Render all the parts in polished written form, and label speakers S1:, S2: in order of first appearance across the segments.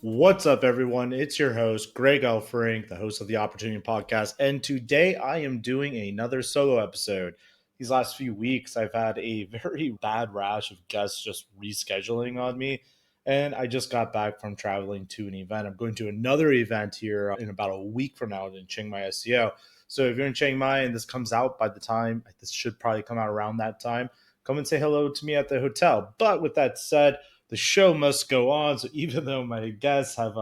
S1: What's up, everyone? It's your host, Greg Elfring, the host of the Opportunity Podcast. And today I am doing another solo episode. These last few weeks, I've had a very bad rash of guests just rescheduling on me. And I just got back from traveling to an event. I'm going to another event here in about a week from now in Chiang Mai SEO. So if you're in Chiang Mai and this comes out by the time, this should probably come out around that time, come and say hello to me at the hotel. But with that said, the show must go on. So even though my guests have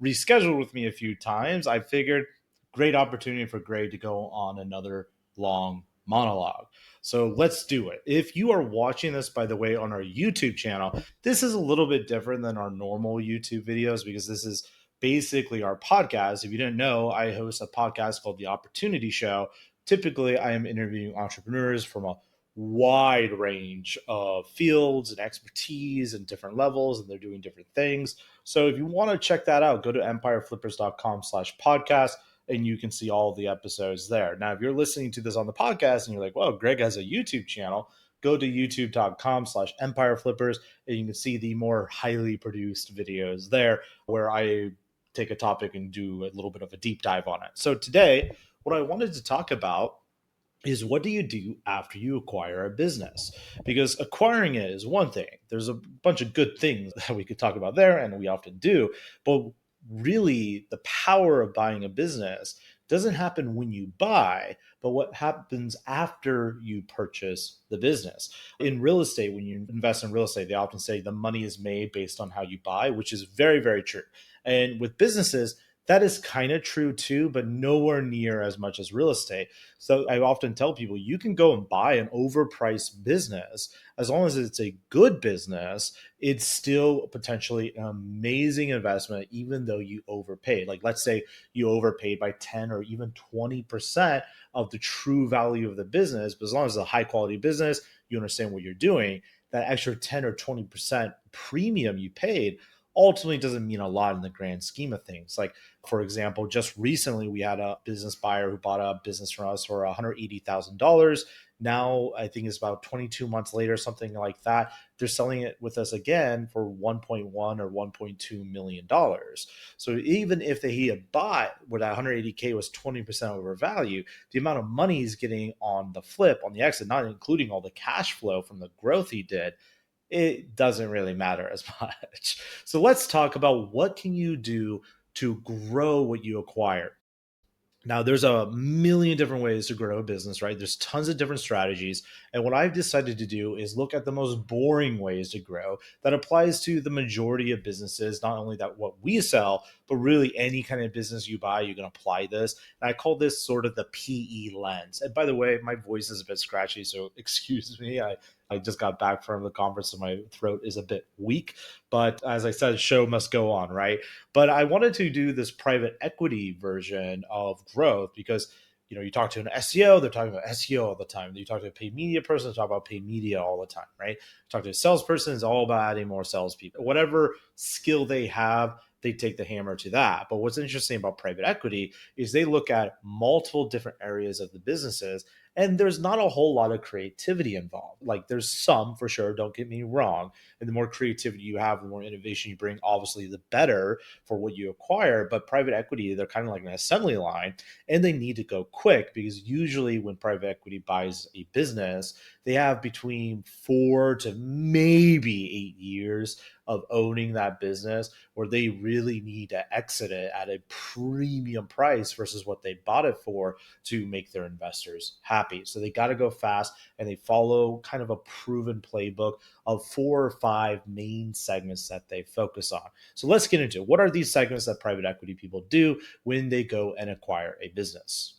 S1: rescheduled with me a few times, I figured great opportunity for Gray to go on another long monologue. So let's do it. If you are watching this, by the way, on our YouTube channel, this is a little bit different than our normal YouTube videos because this is basically our podcast. If you didn't know, I host a podcast called The Opportunity Show. Typically, I am interviewing entrepreneurs from a wide range of fields and expertise and different levels, and they're doing different things. So if you want to check that out, go to empireflippers.com/podcast and you can see all the episodes there. Now, if you're listening to this on the podcast and you're like, well, Greg has a YouTube channel, go to youtube.com/empireflippers and you can see the more highly produced videos there where I take a topic and do a little bit of a deep dive on it. So today, what I wanted to talk about is what do you do after you acquire a business? Because acquiring it is one thing. There's a bunch of good things that we could talk about there, and we often do. But really, the power of buying a business doesn't happen when you buy, but what happens after you purchase the business. In real estate, when you invest in real estate, they often say the money is made based on how you buy, which is very, very true. And with businesses, that is kind of true too, but nowhere near as much as real estate. So I often tell people you can go and buy an overpriced business. As long as it's a good business, it's still potentially an amazing investment, even though you overpaid. Like, let's say you overpaid by 10 or even 20% of the true value of the business. But as long as it's a high quality business, you understand what you're doing, that extra 10 or 20% premium you paid ultimately doesn't mean a lot in the grand scheme of things. Like, for example, just recently we had a business buyer who bought a business from us for $180,000. Now I think it's about 22 months later, something like that. They're selling it with us again for 1.1 or 1.2 million dollars. So even if he had bought where that 180K was 20% overvalued, the amount of money he's getting on the flip, on the exit, not including all the cash flow from the growth he did, it doesn't really matter as much. So let's talk about what can you do to grow what you acquire. Now, there's a million different ways to grow a business, right? There's tons of different strategies. And what I've decided to do is look at the most boring ways to grow that applies to the majority of businesses, not only that what we sell, but really any kind of business you buy, you can apply this. And I call this sort of the PE lens. And by the way, my voice is a bit scratchy, so excuse me. I just got back from the conference, so my throat is a bit weak. But as I said, show must go on, right? But I wanted to do this private equity version of growth because you talk to an SEO, they're talking about SEO all the time. You talk to a paid media person, they talk about paid media all the time, right? You talk to a salesperson, it's all about adding more salespeople. Whatever skill they have, they take the hammer to that. But what's interesting about private equity is they look at multiple different areas of the businesses, and there's not a whole lot of creativity involved. Like, there's some for sure, don't get me wrong. And the more creativity you have, the more innovation you bring, obviously, the better for what you acquire. But private equity, they're kind of like an assembly line, and they need to go quick because usually when private equity buys a business, they have between 4 to maybe 8 years of owning that business where they really need to exit it at a premium price versus what they bought it for to make their investors happy. So they got to go fast, and they follow kind of a proven playbook of 4 or 5 main segments that they focus on. So let's get into it. What are these segments that private equity people do when they go and acquire a business?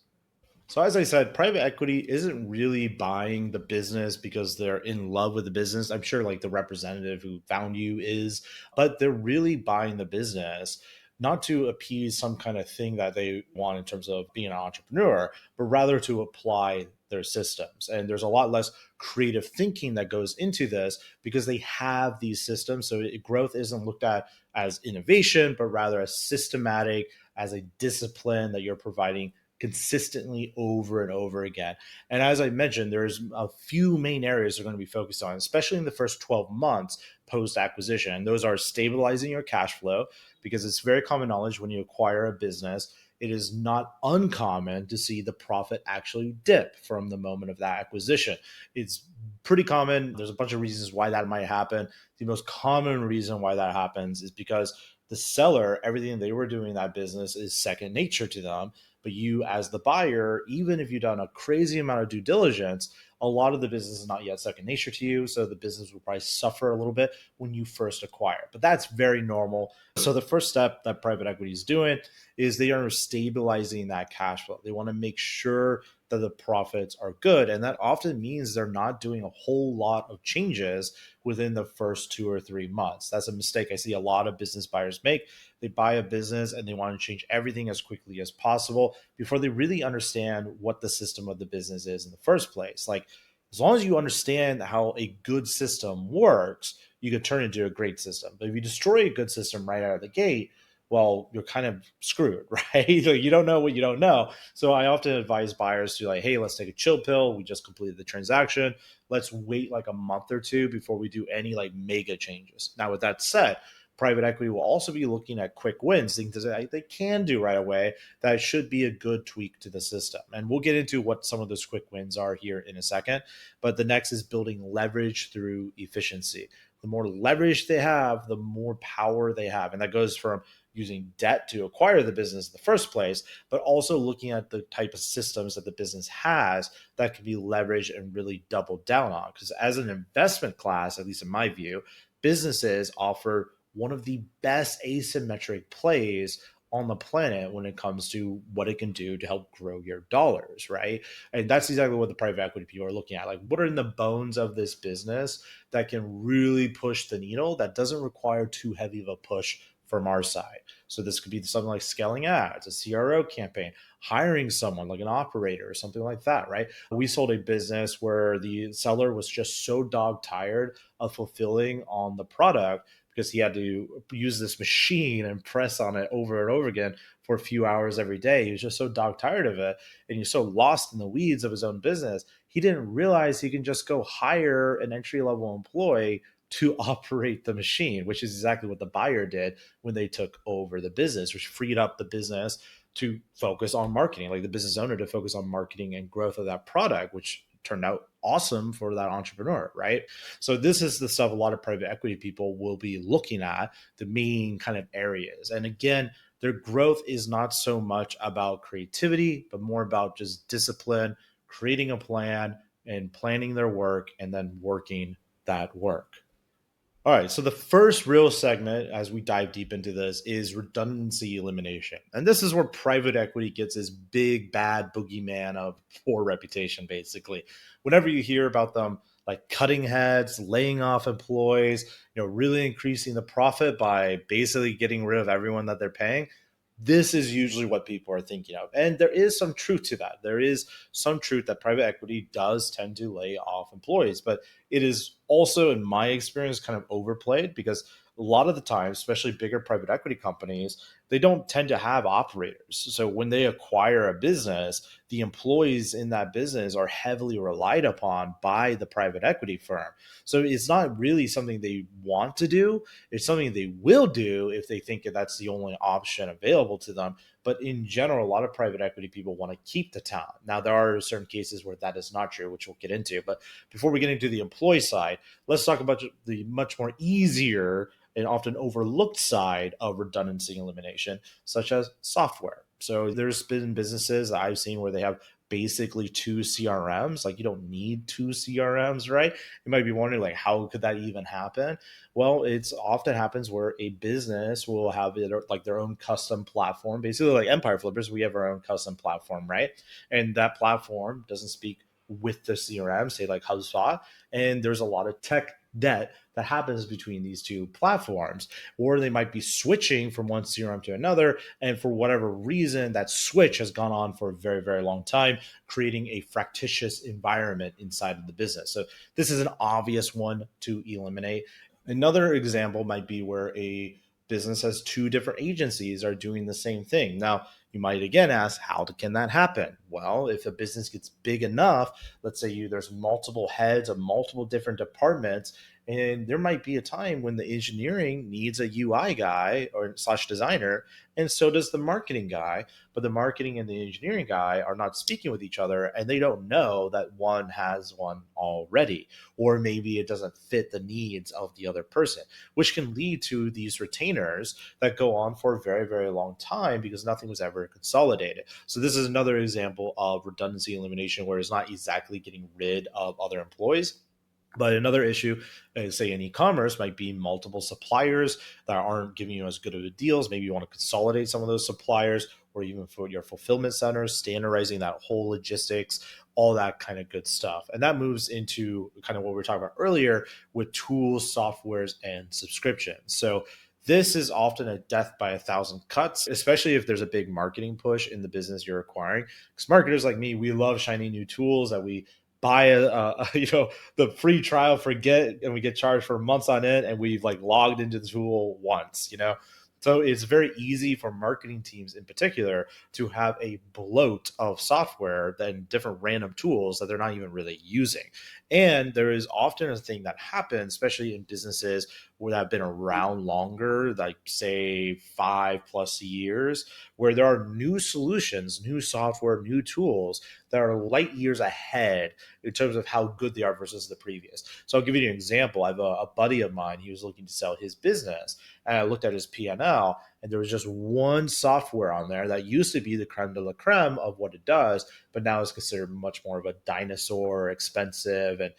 S1: So as I said, private equity isn't really buying the business because they're in love with the business. I'm sure like the representative who found you is, but they're really buying the business not to appease some kind of thing that they want in terms of being an entrepreneur, but rather to apply their systems. And there's a lot less creative thinking that goes into this because they have these systems. So growth isn't looked at as innovation, but rather as systematic, as a discipline that you're providing consistently over and over again. And as I mentioned, there's a few main areas they're going to be focused on, especially in the first 12 months post acquisition. And those are stabilizing your cash flow, because it's very common knowledge when you acquire a business, it is not uncommon to see the profit actually dip from the moment of that acquisition. It's pretty common. There's a bunch of reasons why that might happen. The most common reason why that happens is because the seller, everything they were doing in that business is second nature to them. But you, as the buyer, even if you've done a crazy amount of due diligence, a lot of the business is not yet second nature to you. So the business will probably suffer a little bit when you first acquire. But that's very normal. So the first step that private equity is doing is they are stabilizing that cash flow. They want to make sure that the profits are good. And that often means they're not doing a whole lot of changes within the first 2 or 3 months. That's a mistake I see a lot of business buyers make. They buy a business and they want to change everything as quickly as possible before they really understand what the system of the business is in the first place. Like, as long as you understand how a good system works, you could turn it into a great system. But if you destroy a good system right out of the gate, well, you're kind of screwed, right? Like, you don't know what you don't know. So I often advise buyers to, like, hey, let's take a chill pill. We just completed the transaction. Let's wait like a month or two before we do any like mega changes. Now, with that said, private equity will also be looking at quick wins, things that they can do right away that should be a good tweak to the system. And we'll get into what some of those quick wins are here in a second. But the next is building leverage through efficiency. The more leverage they have, the more power they have. And that goes from using debt to acquire the business in the first place, but also looking at the type of systems that the business has that can be leveraged and really doubled down on. Because as an investment class, at least in my view, businesses offer one of the best asymmetric plays on the planet when it comes to what it can do to help grow your dollars, right? And that's exactly what the private equity people are looking at. Like, what are in the bones of this business that can really push the needle that doesn't require too heavy of a push from our side? So this could be something like scaling ads, a CRO campaign, hiring someone like an operator or something like that, right? We sold a business where the seller was just so dog tired of fulfilling on the product because he had to use this machine and press on it over and over again for a few hours every day. He was just so dog tired of it, and he's so lost in the weeds of his own business. He didn't realize he can just go hire an entry level employee to operate the machine, which is exactly what the buyer did when they took over the business, which freed up the business to focus on marketing, like the business owner to focus on marketing and growth of that product, which turned out awesome for that entrepreneur, right? So this is the stuff a lot of private equity people will be looking at, the main kind of areas. And again, their growth is not so much about creativity, but more about just discipline, creating a plan and planning their work and then working that work. All right, so the first real segment as we dive deep into this is redundancy elimination. And this is where private equity gets this big bad boogeyman of poor reputation, basically. Whenever you hear about them like cutting heads, laying off employees, really increasing the profit by basically getting rid of everyone that they're paying, this is usually what people are thinking of. And there is some truth to that. There is some truth that private equity does tend to lay off employees, but it is also, in my experience, kind of overplayed because a lot of the time, especially bigger private equity companies, they don't tend to have operators. So when they acquire a business, the employees in that business are heavily relied upon by the private equity firm. So it's not really something they want to do. It's something they will do if they think that that's the only option available to them. But in general, a lot of private equity people want to keep the talent. Now, there are certain cases where that is not true, which we'll get into. But before we get into the employee side, let's talk about the much more easier and often overlooked side of redundancy elimination, such as software. So there's been businesses that I've seen where they have basically two CRMs. Like, you don't need two CRMs, right? You might be wondering, like, how could that even happen? Well, it's often happens where a business will have it like their own custom platform, basically like Empire Flippers. We have our own custom platform, right? And that platform doesn't speak with the CRM, say like HubSpot, and there's a lot of tech debt that happens between these two platforms, or they might be switching from one CRM to another, and for whatever reason that switch has gone on for a very, very long time, creating a fractious environment inside of the business. So this is an obvious one to eliminate. Another example might be where a business has two different agencies are doing the same thing. Now, You might again ask, how can that happen? Well, if a business gets big enough, let's say there's multiple heads of multiple different departments, and there might be a time when the engineering needs a UI guy or slash designer, and so does the marketing guy. But the marketing and the engineering guy are not speaking with each other, and they don't know that one has one already, or maybe it doesn't fit the needs of the other person, which can lead to these retainers that go on for a very, very long time because nothing was ever consolidated. So this is another example of redundancy elimination where it's not exactly getting rid of other employees. But another issue, say in e-commerce, might be multiple suppliers that aren't giving you as good of a deals. Maybe you want to consolidate some of those suppliers, or even for your fulfillment centers, standardizing that whole logistics, all that kind of good stuff. And that moves into kind of what we were talking about earlier with tools, softwares, and subscriptions. So this is often a death by a thousand cuts, especially if there's a big marketing push in the business you're acquiring. Because marketers like me, we love shiny new tools that we buy the free trial, forget, and we get charged for months on it, and we've like logged into the tool once. So it's very easy for marketing teams in particular to have a bloat of software and different random tools that they're not even really using. And there is often a thing that happens, especially in businesses that have been around longer, like say 5+ years, where there are new solutions, new software, new tools that are light years ahead in terms of how good they are versus the previous. So I'll give you an example. I have a buddy of mine. He was looking to sell his business, and I looked at his P&L, and there was just one software on there that used to be the creme de la creme of what it does, but now is considered much more of a dinosaur, expensive, and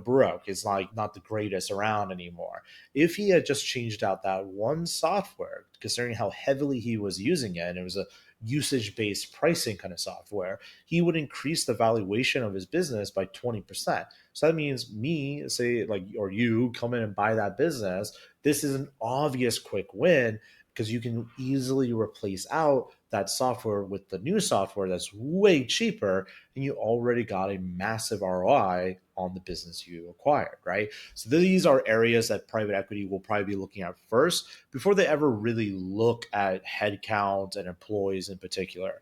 S1: baroque. It's like not the greatest around anymore. If he had just changed out that one software, considering how heavily he was using it, and it was a usage-based pricing kind of software, he would increase the valuation of his business by 20%. So that means me, say, like, or you come in and buy that business. This is an obvious quick win because you can easily replace out that software with the new software that's way cheaper, and you already got a massive ROI on the business you acquired, right? So these are areas that private equity will probably be looking at first before they ever really look at headcount and employees in particular.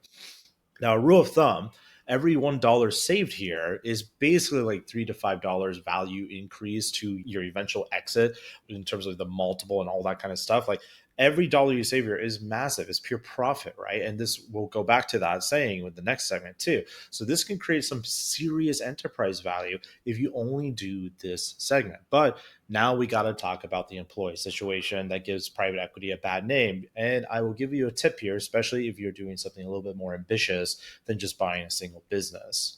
S1: Now, a rule of thumb, every $1 saved here is basically like $3 to $5 value increase to your eventual exit in terms of the multiple and all that kind of stuff. Like every dollar you save here is massive. It's pure profit, right? And this will go back to that saying with the next segment too. So this can create some serious enterprise value if you only do this segment. But now we got to talk about the employee situation that gives private equity a bad name. And I will give you a tip here, especially if you're doing something a little bit more ambitious than just buying a single business.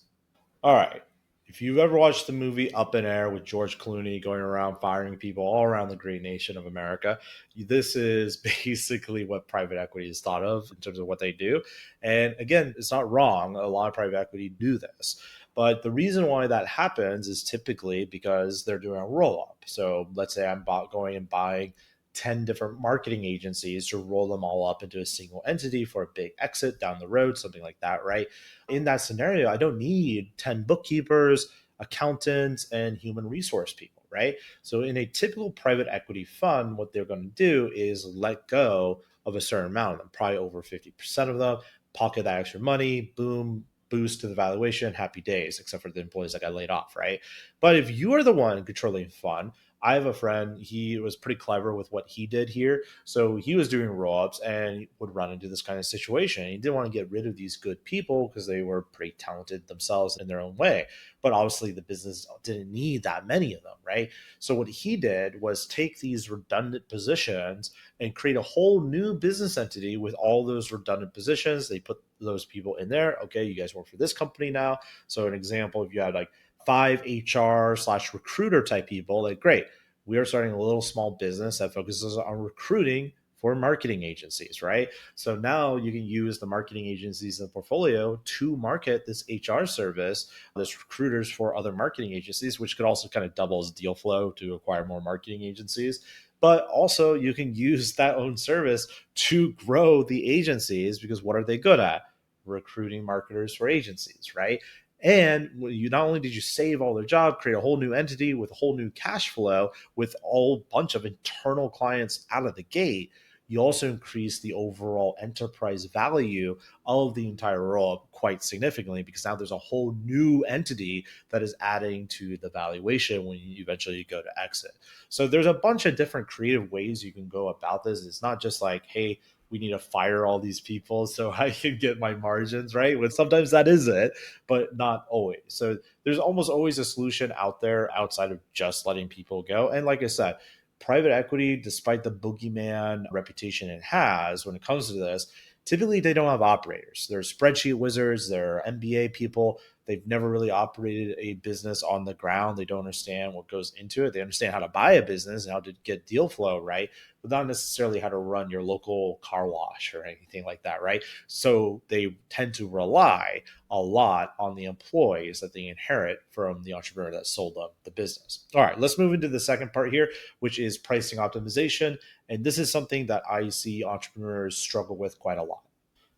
S1: All right. If you've ever watched the movie Up in Air with George Clooney going around firing people all around the great nation of America, this is basically what private equity is thought of in terms of what they do. And again, it's not wrong. A lot of private equity do this. But the reason why that happens is typically because they're doing a roll up. So let's say I'm going and buying 10 different marketing agencies to roll them all up into a single entity for a big exit down the road, something like that, right? In that scenario, I don't need 10 bookkeepers, accountants, and human resource people, right? So in a typical private equity fund, what they're going to do is let go of a certain amount of them, probably over 50% of them, pocket that extra money, boom, boost to the valuation, happy days, except for the employees that got laid off, right? But if you are the one controlling the fund, I have a friend, he was pretty clever with what he did here. So he was doing roll ups and would run into this kind of situation. He didn't want to get rid of these good people because they were pretty talented themselves in their own way. But obviously, the business didn't need that many of them, right? So what he did was take these redundant positions and create a whole new business entity with all those redundant positions. They put those people in there. Okay, you guys work for this company now. So, an example, if you had like five HR slash recruiter type people, like, great, we are starting a little small business that focuses on recruiting for marketing agencies, right? So now you can use the marketing agencies in the portfolio to market this HR service, this recruiters for other marketing agencies, which could also kind of double as deal flow to acquire more marketing agencies. But also, you can use that own service to grow the agencies because what are they good at? Recruiting marketers for agencies, right? And you not only did you save all their job, create a whole new entity with a whole new cash flow with a whole bunch of internal clients out of the gate, you also increase the overall enterprise value of the entire role quite significantly, because now there's a whole new entity that is adding to the valuation when you eventually go to exit. So there's a bunch of different creative ways you can go about this. It's not just like, hey, we need to fire all these people so I can get my margins, right? When sometimes that is it, but not always. So there's almost always a solution out there outside of just letting people go. And like I said, private equity, despite the boogeyman reputation it has when it comes to this, typically they don't have operators. They're spreadsheet wizards, they're MBA people. They've never really operated a business on the ground. They don't understand what goes into it. They understand how to buy a business and how to get deal flow, right? But not necessarily how to run your local car wash or anything like that, right? So they tend to rely a lot on the employees that they inherit from the entrepreneur that sold them the business. All right, let's move into the second part here, which is pricing optimization. And this is something that I see entrepreneurs struggle with quite a lot.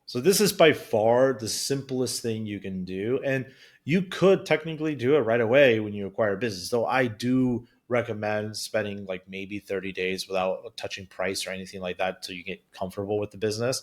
S1: So this is by far the simplest thing you can do. And you could technically do it right away when you acquire a business. Though I do recommend spending like maybe 30 days without touching price or anything like that till you get comfortable with the business.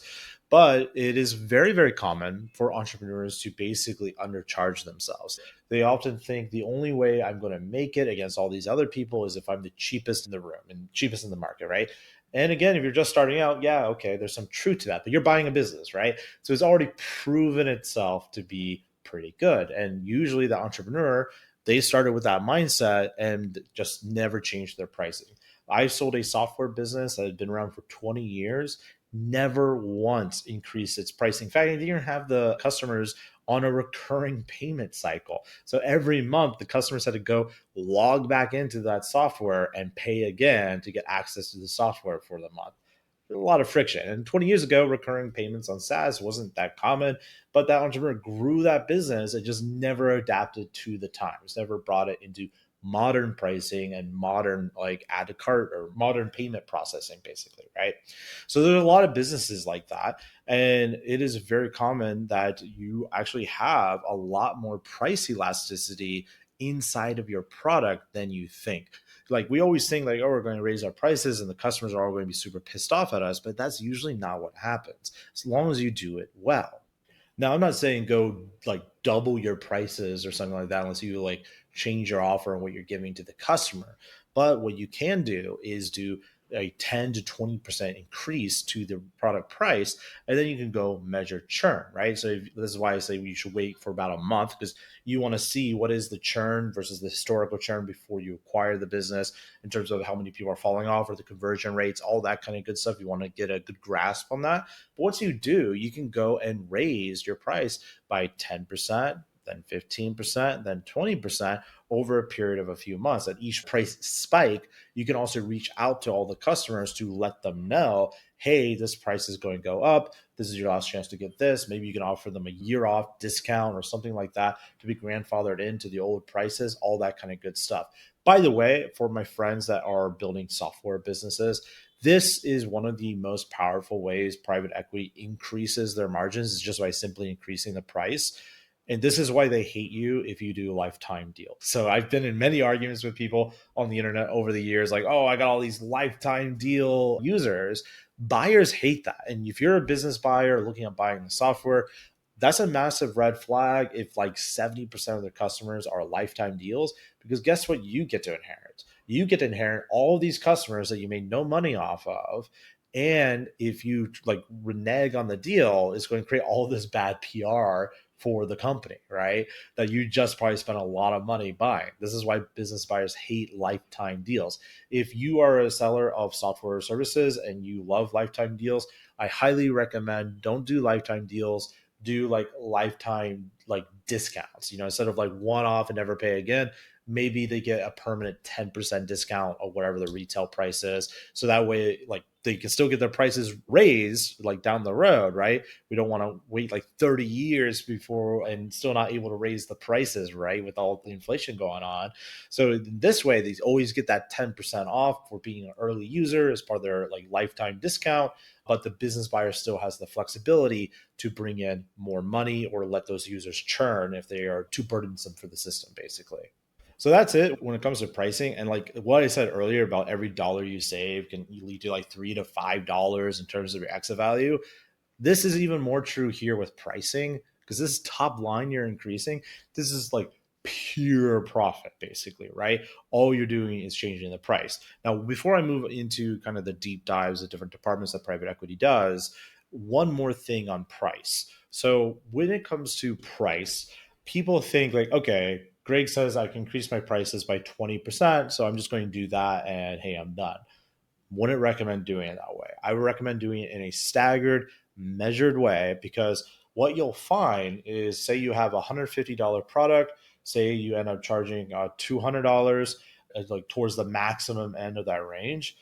S1: But it is very, very common for entrepreneurs to basically undercharge themselves. They often think the only way I'm going to make it against all these other people is if I'm the cheapest in the room and cheapest in the market, right? And again, if you're just starting out, yeah, okay, there's some truth to that, but you're buying a business, right? So it's already proven itself to be pretty good. And usually the entrepreneur, they started with that mindset and just never changed their pricing. I sold a software business that had been around for 20 years, never once increased its pricing. In fact, it didn't even have the customers on a recurring payment cycle. So every month, the customers had to go log back into that software and pay again to get access to the software for the month. A lot of friction. And 20 years ago, recurring payments on SaaS wasn't that common, but that entrepreneur grew that business and just never adapted to the times, never brought it into modern pricing and modern like add to cart or modern payment processing, basically, right? So there's a lot of businesses like that. And it is very common that you actually have a lot more price elasticity inside of your product than you think. Like we always think like, oh, we're going to raise our prices and the customers are all going to be super pissed off at us, but that's usually not what happens as long as you do it well. Now, I'm not saying go like double your prices or something like that unless you like change your offer and what you're giving to the customer. But what you can do is do a 10 to 20% increase to the product price, and then you can go measure churn, right? So this is why I say you should wait for about a month, because you want to see what is the churn versus the historical churn before you acquire the business in terms of how many people are falling off or the conversion rates, all that kind of good stuff. You want to get a good grasp on that. But once you do, you can go and raise your price by 10%, then 15%, then 20% over a period of a few months. At each price spike, you can also reach out to all the customers to let them know, hey, this price is going to go up. This is your last chance to get this. Maybe you can offer them a year off discount or something like that to be grandfathered into the old prices, all that kind of good stuff. By the way, for my friends that are building software businesses, this is one of the most powerful ways private equity increases their margins, is just by simply increasing the price. And this is why they hate you if you do lifetime deals. So I've been in many arguments with people on the internet over the years, like, oh, I got all these lifetime deal users. Buyers hate that. And if you're a business buyer looking at buying the software, that's a massive red flag if like 70% of their customers are lifetime deals, because guess what you get to inherit? You get to inherit all these customers that you made no money off of. And if you like renege on the deal, it's going to create all this bad PR for the company, right? That you just probably spent a lot of money buying. This is why business buyers hate lifetime deals. If you are a seller of software services and you love lifetime deals, I highly recommend don't do lifetime deals. Do like lifetime like discounts, instead of like one off and never pay again. Maybe they get a permanent 10% discount of whatever the retail price is. So that way, like they can still get their prices raised like down the road, right? We don't want to wait like 30 years before and still not able to raise the prices, right? With all the inflation going on. So in this way, they always get that 10% off for being an early user as part of their like lifetime discount. But the business buyer still has the flexibility to bring in more money or let those users churn if they are too burdensome for the system, basically. So that's it when it comes to pricing. And like what I said earlier about every dollar you save can lead to like $3 to $5 in terms of your exit value. This is even more true here with pricing because this top line you're increasing. This is like pure profit, basically, right? All you're doing is changing the price. Now, before I move into kind of the deep dives of different departments that private equity does, one more thing on price. So when it comes to price, people think like, okay, Greg says I can increase my prices by 20%. So I'm just going to do that and hey, I'm done. Wouldn't recommend doing it that way. I would recommend doing it in a staggered, measured way because what you'll find is say you have a $150 product, say you end up charging $200 like towards the maximum end of that range.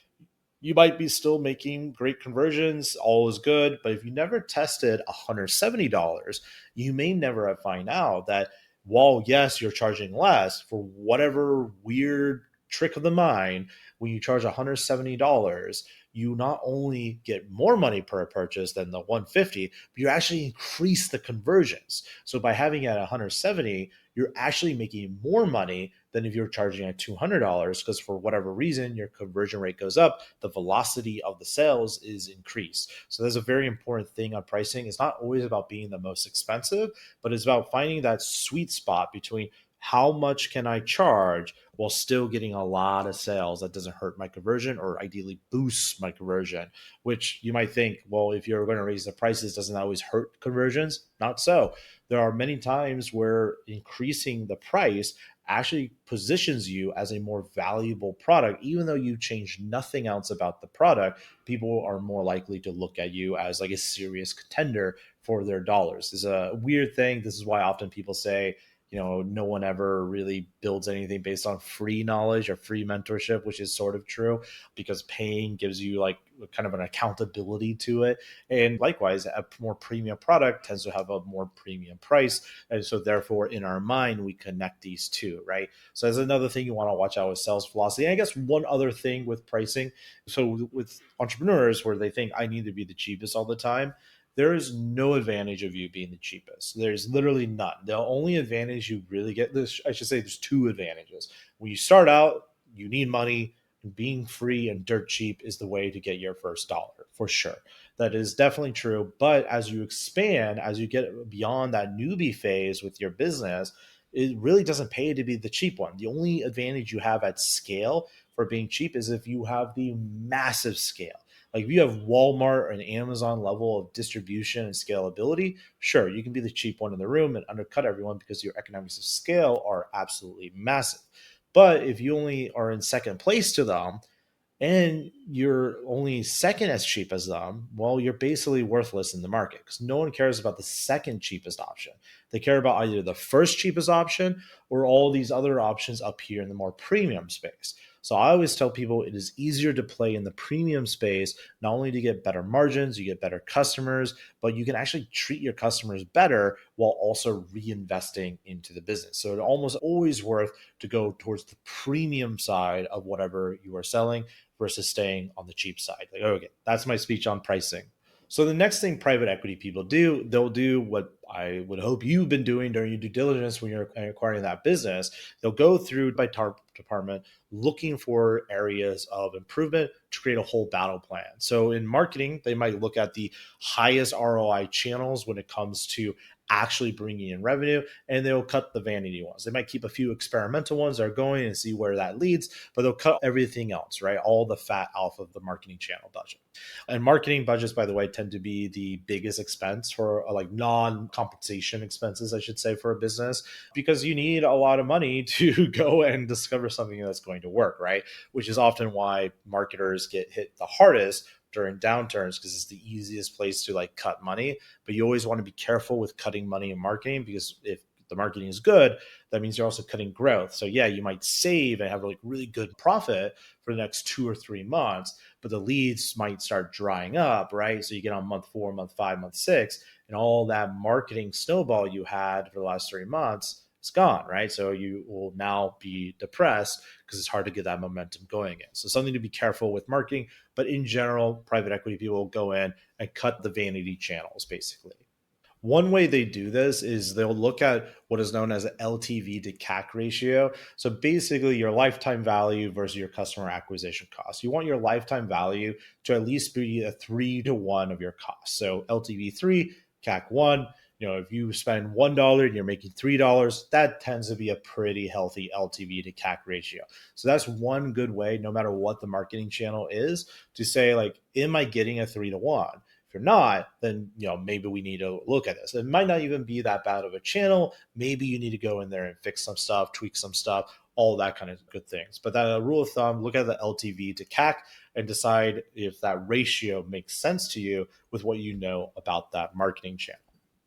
S1: You might be still making great conversions, all is good. But if you never tested $170, you may never have find out that while yes, you're charging less for whatever weird trick of the mind, when you charge $170, you not only get more money per purchase than the 150, but you actually increase the conversions. So by having it at 170, you're actually making more money than if you're charging at $200 because for whatever reason your conversion rate goes up, the velocity of the sales is increased. So there's a very important thing on pricing. It's not always about being the most expensive, but it's about finding that sweet spot between how much can I charge while still getting a lot of sales that doesn't hurt my conversion or ideally boosts my conversion, which you might think, well, if you're going to raise the prices, doesn't that always hurt conversions? Not so. There are many times where increasing the price actually positions you as a more valuable product. Even though you change nothing else about the product, people are more likely to look at you as like a serious contender for their dollars. It's a weird thing. This is why often people say, no one ever really builds anything based on free knowledge or free mentorship, which is sort of true because paying gives you like kind of an accountability to it. And likewise, a more premium product tends to have a more premium price. And so therefore in our mind, we connect these two, right? So that's another thing you want to watch out with sales velocity. And I guess one other thing with pricing. So with entrepreneurs where they think I need to be the cheapest all the time, there is no advantage of you being the cheapest. There's literally none. The only advantage you really get, this I should say there's two advantages. When you start out, you need money. Being free and dirt cheap is the way to get your first dollar for sure. That is definitely true. But as you expand, as you get beyond that newbie phase with your business, it really doesn't pay to be the cheap one. The only advantage you have at scale for being cheap is if you have the massive scale. Like if you have Walmart and Amazon level of distribution and scalability, sure, you can be the cheap one in the room and undercut everyone because your economies of scale are absolutely massive. But if you only are in second place to them, and you're only second as cheap as them, well, you're basically worthless in the market because no one cares about the second cheapest option. They care about either the first cheapest option or all these other options up here in the more premium space. So I always tell people it is easier to play in the premium space, not only to get better margins, you get better customers, but you can actually treat your customers better while also reinvesting into the business. So it almost always worth to go towards the premium side of whatever you are selling versus staying on the cheap side. Like, okay, that's my speech on pricing. So the next thing private equity people do, they'll do what I would hope you've been doing during your due diligence when you're acquiring that business. They'll go through by department looking for areas of improvement to create a whole battle plan. So in marketing, they might look at the highest ROI channels when it comes to actually bringing in revenue, and they'll cut the vanity ones. They might keep a few experimental ones that are going and see where that leads, but they'll cut everything else, right? All the fat off of the marketing channel budget. And marketing budgets, by the way, tend to be the biggest expense for like non-compensation expenses, I should say, for a business, because you need a lot of money to go and discover something that's going to work, right? Which is often why marketers get hit the hardest during downturns because it's the easiest place to like cut money. But you always want to be careful with cutting money in marketing because if the marketing is good, that means you're also cutting growth. So yeah, you might save and have like really good profit for the next 2 or 3 months, but the leads might start drying up, right? So you get on month 4, month 5, month 6, and all that marketing snowball you had for the last 3 months is gone, right? So you will now be depressed because it's hard to get that momentum going again. So something to be careful with marketing, but in general, private equity people will go in and cut the vanity channels basically. One way they do this is they'll look at what is known as an LTV to CAC ratio. So basically, your lifetime value versus your customer acquisition cost. You want your lifetime value to at least be a 3 to 1 of your cost. So LTV 3, CAC 1. If you spend $1 and you're making $3, that tends to be a pretty healthy LTV to CAC ratio. So that's one good way, no matter what the marketing channel is, to say, like, am I getting a 3 to 1? If you're not, then maybe we need to look at this. It might not even be that bad of a channel. Maybe you need to go in there and fix some stuff, tweak some stuff, all that kind of good things. But that rule of thumb, look at the LTV to CAC and decide if that ratio makes sense to you with what you know about that marketing channel.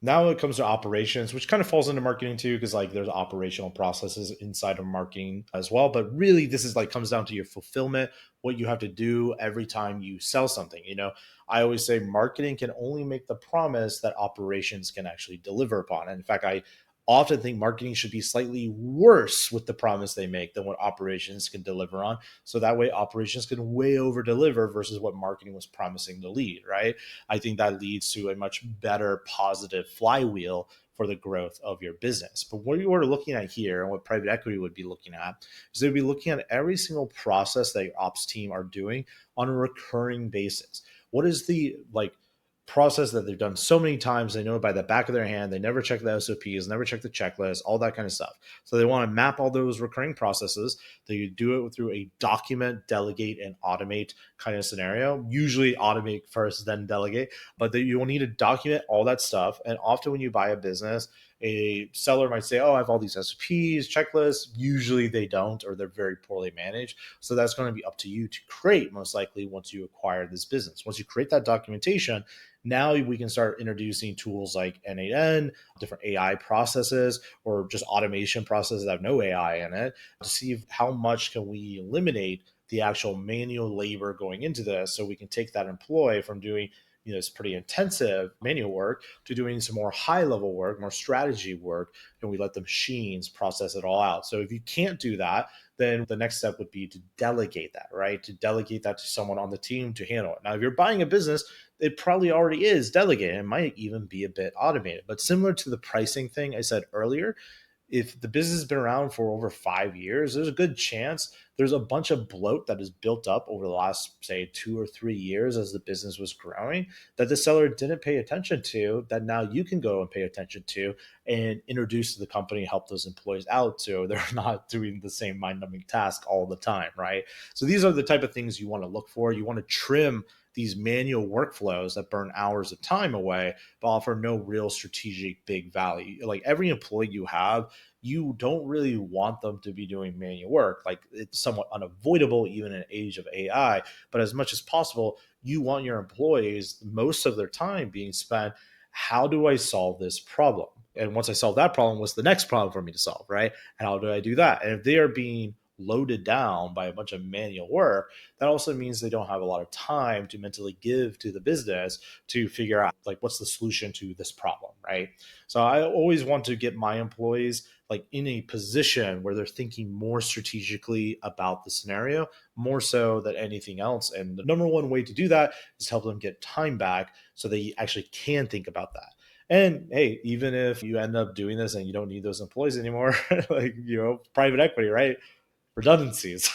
S1: Now it comes to operations, which kind of falls into marketing too, because like there's operational processes inside of marketing as well. But really, this is like comes down to your fulfillment, what you have to do every time you sell something. I always say marketing can only make the promise that operations can actually deliver upon. And in fact, I often think marketing should be slightly worse with the promise they make than what operations can deliver on. So that way, operations can way over deliver versus what marketing was promising to lead, right? I think that leads to a much better positive flywheel for the growth of your business. But what you are looking at here and what private equity would be looking at is they'd be looking at every single process that your ops team are doing on a recurring basis. What is the process that they've done so many times? They know it by the back of their hand. They never check the SOPs, never check the checklist, all that kind of stuff. So they want to map all those recurring processes. They do it through a document, delegate, and automate kind of scenario. Usually automate first, then delegate. But you will need to document all that stuff. And often when you buy a business, a seller might say, oh, I have all these SOPs, checklists. Usually they don't, or they're very poorly managed. So that's going to be up to you to create, most likely, once you acquire this business. Once you create that documentation, now we can start introducing tools like N8N, different AI processes, or just automation processes that have no AI in it, to see how much can we eliminate the actual manual labor going into this, so we can take that employee from doing this pretty intensive manual work to doing some more high level work, more strategy work, and we let the machines process it all out. So if you can't do that, then the next step would be to delegate that, right? To delegate that to someone on the team to handle it. Now, if you're buying a business, it probably already is delegated. It might even be a bit automated. But similar to the pricing thing I said earlier, if the business has been around for over 5 years, there's a good chance there's a bunch of bloat that is built up over the last, say, 2 or 3 years as the business was growing that the seller didn't pay attention to, that now you can go and pay attention to and introduce to the company, help those employees out so they're not doing the same mind-numbing task all the time, right? So these are the type of things you want to look for. You want to trim these manual workflows that burn hours of time away but offer no real strategic big value. Like every employee you have, you don't really want them to be doing manual work. Like it's somewhat unavoidable even in an age of AI, but as much as possible, you want your employees most of their time being spent, how do I solve this problem? And once I solve that problem, what's the next problem for me to solve, right? And how do I do that? And if they are being loaded down by a bunch of manual work, that also means they don't have a lot of time to mentally give to the business to figure out like what's the solution to this problem, right? So I always want to get my employees like in a position where they're thinking more strategically about the scenario, more so than anything else. And the number one way to do that is help them get time back so they actually can think about that. And hey, even if you end up doing this and you don't need those employees anymore, like, private equity, right? Redundancies.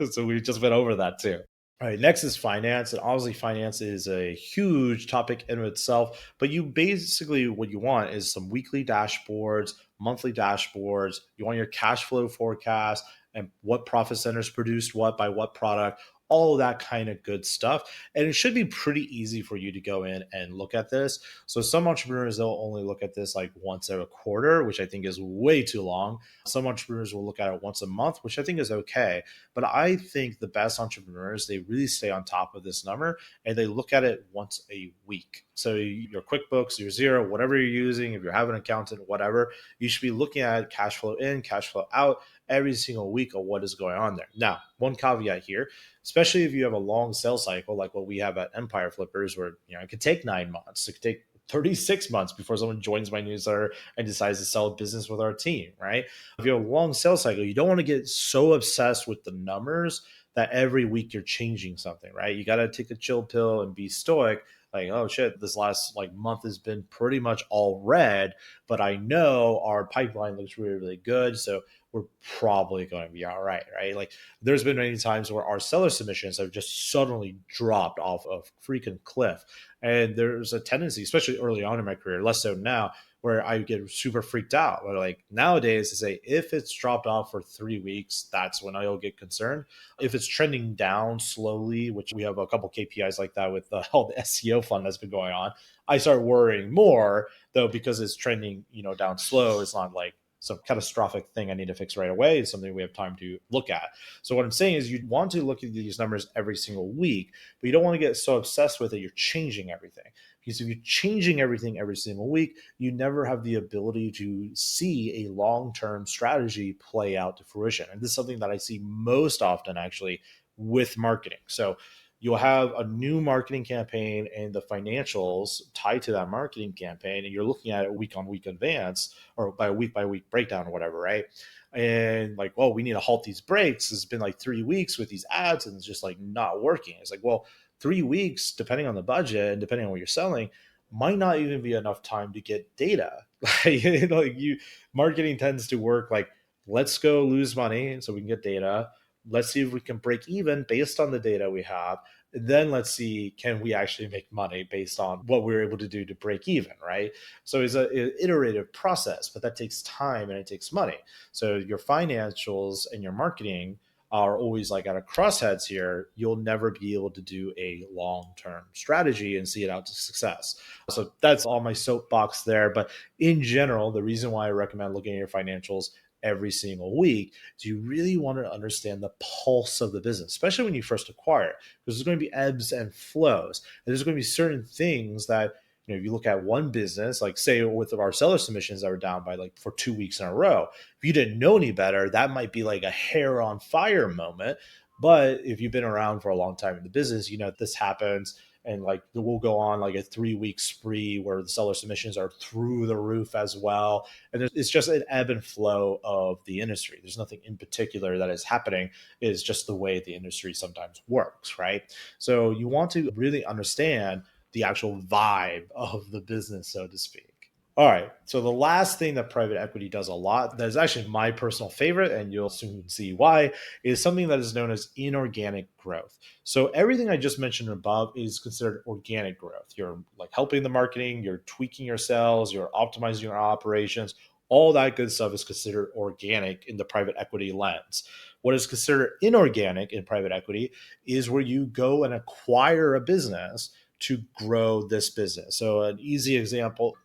S1: So we've just been over that too. All right, next is finance. And obviously, finance is a huge topic in itself. But you basically, what you want is some weekly dashboards, monthly dashboards. You want your cash flow forecast and what profit centers produced what by what product, all of that kind of good stuff. And it should be pretty easy for you to go in and look at this. So some entrepreneurs, they'll only look at this like once a quarter, which I think is way too long. Some entrepreneurs will look at it once a month, which I think is okay. But I think the best entrepreneurs, they really stay on top of this number and they look at it once a week. So your QuickBooks, your Xero, whatever you're using, if you have an accountant, whatever, you should be looking at cash flow in, cash flow out every single week of what is going on there. Now, one caveat here, especially if you have a long sales cycle like what we have at Empire Flippers, where it could take 9 months, it could take 36 months before someone joins my newsletter and decides to sell a business with our team, right? If you have a long sales cycle, you don't want to get so obsessed with the numbers that every week you're changing something, right? You got to take a chill pill and be stoic. like, oh shit, this last like month has been pretty much all red, but I know our pipeline looks really, really good. So we're probably going to be all right, right? Like there's been many times where our seller submissions have just suddenly dropped off a freaking cliff. And there's a tendency, especially early on in my career, less so now, where I get super freaked out. But like nowadays, to say if it's dropped off for 3 weeks, that's when I'll get concerned. If it's trending down slowly, which we have a couple KPIs like that with all the SEO fund that's been going on, I start worrying more though because it's trending, down slow. It's not like some catastrophic thing I need to fix right away. It's something we have time to look at. So what I'm saying is you want to look at these numbers every single week, but you don't want to get so obsessed with it you're changing everything. Because if you're changing everything every single week, you never have the ability to see a long-term strategy play out to fruition. And this is something that I see most often actually with marketing. So you'll have a new marketing campaign and the financials tied to that marketing campaign, and you're looking at it week on week advance or by week breakdown or whatever, right? And like, well, we need to halt these breaks. It's been like 3 weeks with these ads and it's just like not working. It's like, well, 3 weeks, depending on the budget and depending on what you're selling, might not even be enough time to get data. Like you, marketing tends to work like, let's go lose money so we can get data. Let's see if we can break even based on the data we have. Then let's see, can we actually make money based on what we're able to do to break even, right? So it's an iterative process, but that takes time and it takes money. So your financials and your marketing are always like at a crossheads here. You'll never be able to do a long-term strategy and see it out to success. So that's all my soapbox there. But in general, the reason why I recommend looking at your financials every single week is you really want to understand the pulse of the business, especially when you first acquire it, because there's going to be ebbs and flows. And there's going to be certain things that, if you look at one business, like say with our seller submissions that were down by like for 2 weeks in a row, if you didn't know any better, that might be like a hair on fire moment. But if you've been around for a long time in the business, this happens. And like we'll go on like a 3 week spree where the seller submissions are through the roof as well. And it's just an ebb and flow of the industry. There's nothing in particular that is happening. It's just the way the industry sometimes works, right? So you want to really understand the actual vibe of the business, so to speak. All right. So the last thing that private equity does a lot, that is actually my personal favorite, and you'll soon see why, is something that is known as inorganic growth. So everything I just mentioned above is considered organic growth. You're like helping the marketing, you're tweaking your sales, you're optimizing your operations. All that good stuff is considered organic in the private equity lens. What is considered inorganic in private equity is where you go and acquire a business to grow this business. So an easy example,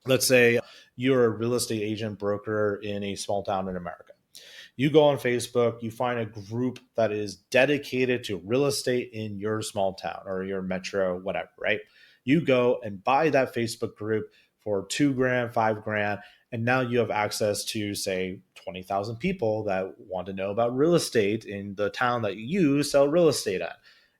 S1: let's say you're a real estate agent broker in a small town in America. You go on Facebook, you find a group that is dedicated to real estate in your small town or your metro, whatever, right? You go and buy that Facebook group for 2 grand, 5 grand, and now you have access to, say, 20,000 people that want to know about real estate in the town that you sell real estate at.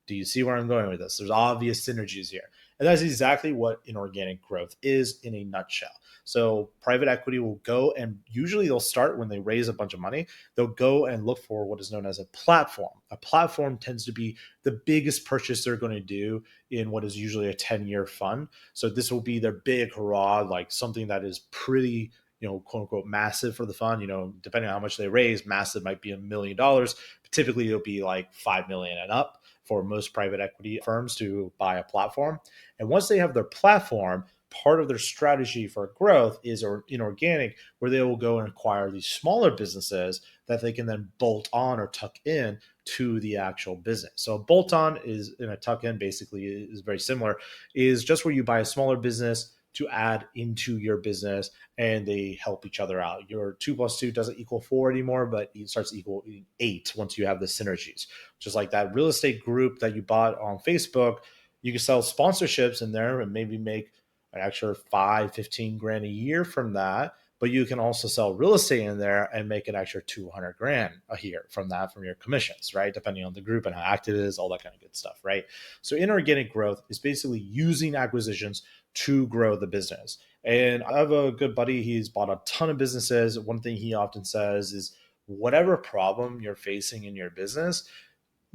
S1: Do you see where I'm going with this? There's obvious synergies here. And that's exactly what inorganic growth is in a nutshell. So private equity will go and usually they'll start when they raise a bunch of money, they'll go and look for what is known as a platform. A platform tends to be the biggest purchase they're going to do in what is usually a 10-year fund. So this will be their big hurrah, like something that is pretty, quote unquote, massive for the fund. Depending on how much they raise, massive might be $1 million. But typically it'll be like 5 million and up for most private equity firms to buy a platform. And once they have their platform, part of their strategy for growth is inorganic, where they will go and acquire these smaller businesses that they can then bolt on or tuck in to the actual business. So a bolt on is in a tuck in basically is very similar, is just where you buy a smaller business to add into your business and they help each other out. Your 2+2 doesn't equal 4 anymore, but it starts equaling 8 once you have the synergies. Just like that real estate group that you bought on Facebook, you can sell sponsorships in there and maybe make an extra 5-15 grand a year from that. But you can also sell real estate in there and make an extra 200 grand a year from that, from your commissions, right? Depending on the group and how active it is, all that kind of good stuff, right? So inorganic growth is basically using acquisitions to grow the business. And I have a good buddy, he's bought a ton of businesses. One thing he often says is, whatever problem you're facing in your business,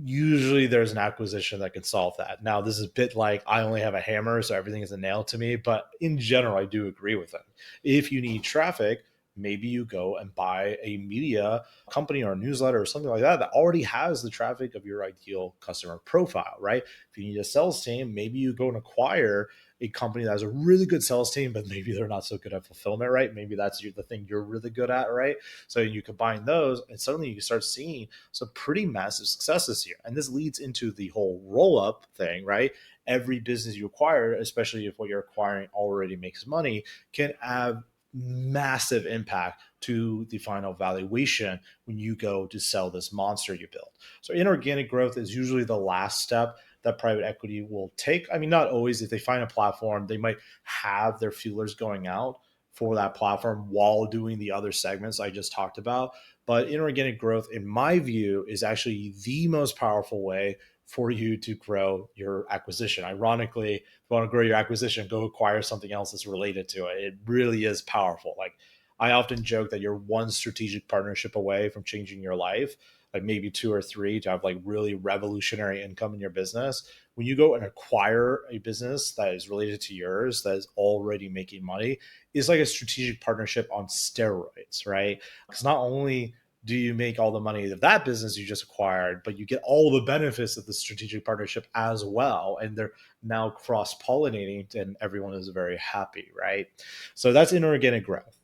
S1: usually there's an acquisition that can solve that. Now, this is a bit like I only have a hammer, so everything is a nail to me. But in general, I do agree with them. If you need traffic, maybe you go and buy a media company or a newsletter or something like that already has the traffic of your ideal customer profile, right? If you need a sales team, maybe you go and acquire a company that has a really good sales team, but maybe they're not so good at fulfillment, right? Maybe that's the thing you're really good at, right? So you combine those, and suddenly you start seeing some pretty massive successes here. And this leads into the whole roll up thing, right? Every business you acquire, especially if what you're acquiring already makes money, can have massive impact to the final valuation when you go to sell this monster you built. So inorganic growth is usually the last step that private equity will take. I mean, not always. If they find a platform, they might have their feelers going out for that platform while doing the other segments I just talked about. But inorganic growth, in my view, is actually the most powerful way for you to grow your acquisition. Ironically, if you want to grow your acquisition, go acquire something else that's related to it. It really is powerful. Like, I often joke that you're one strategic partnership away from changing your life, like maybe two or three, to have like really revolutionary income in your business. When you go and acquire a business that is related to yours, that is already making money, is like a strategic partnership on steroids, right? Because not only do you make all the money of that business you just acquired, but you get all the benefits of the strategic partnership as well. And they're now cross pollinating, and everyone is very happy, right? So that's inorganic growth.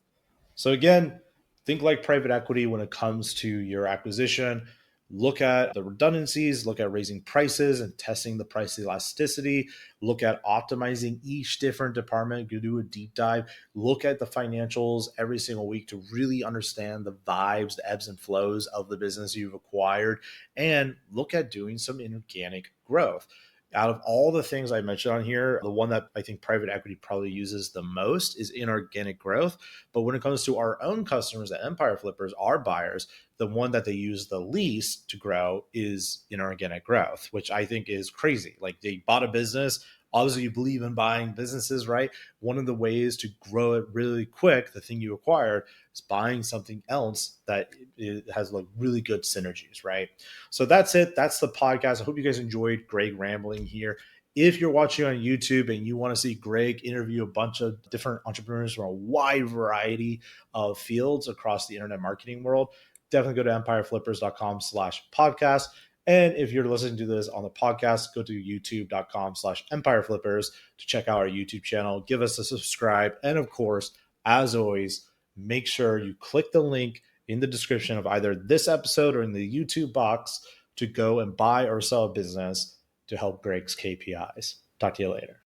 S1: So again, think like private equity when it comes to your acquisition. Look at the redundancies, look at raising prices and testing the price elasticity, look at optimizing each different department, go do a deep dive, look at the financials every single week to really understand the vibes, the ebbs and flows of the business you've acquired, and look at doing some inorganic growth. Out of all the things I mentioned on here, the one that I think private equity probably uses the most is inorganic growth. But when it comes to our own customers at Empire Flippers, our buyers, the one that they use the least to grow is inorganic growth, which I think is crazy. Like, they bought a business. Obviously, you believe in buying businesses, right? One of the ways to grow it really quick, the thing you acquired, is buying something else that it has like really good synergies, right? So that's it. That's the podcast. I hope you guys enjoyed Greg rambling here. If you're watching on YouTube and you want to see Greg interview a bunch of different entrepreneurs from a wide variety of fields across the internet marketing world, definitely go to empireflippers.com/podcast. And if you're listening to this on the podcast, go to youtube.com/empireflippers to check out our YouTube channel. Give us a subscribe. And of course, as always, make sure you click the link in the description of either this episode or in the YouTube box to go and buy or sell a business to help Greg's KPIs. Talk to you later.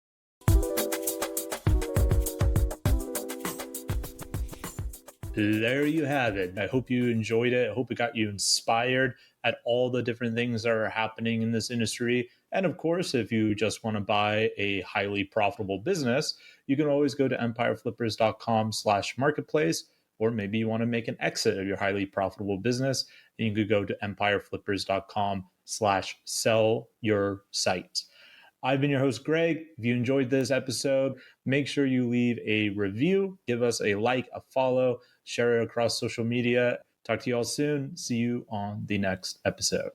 S1: There you have it. I hope you enjoyed it. I hope it got you inspired at all the different things that are happening in this industry. And of course, if you just want to buy a highly profitable business, you can always go to empireflippers.com/marketplace, or maybe you want to make an exit of your highly profitable business, and you could go to empireflippers.com/sell your site. I've been your host, Greg. If you enjoyed this episode, make sure you leave a review, give us a like, a follow, share it across social media. Talk to you all soon. See you on the next episode.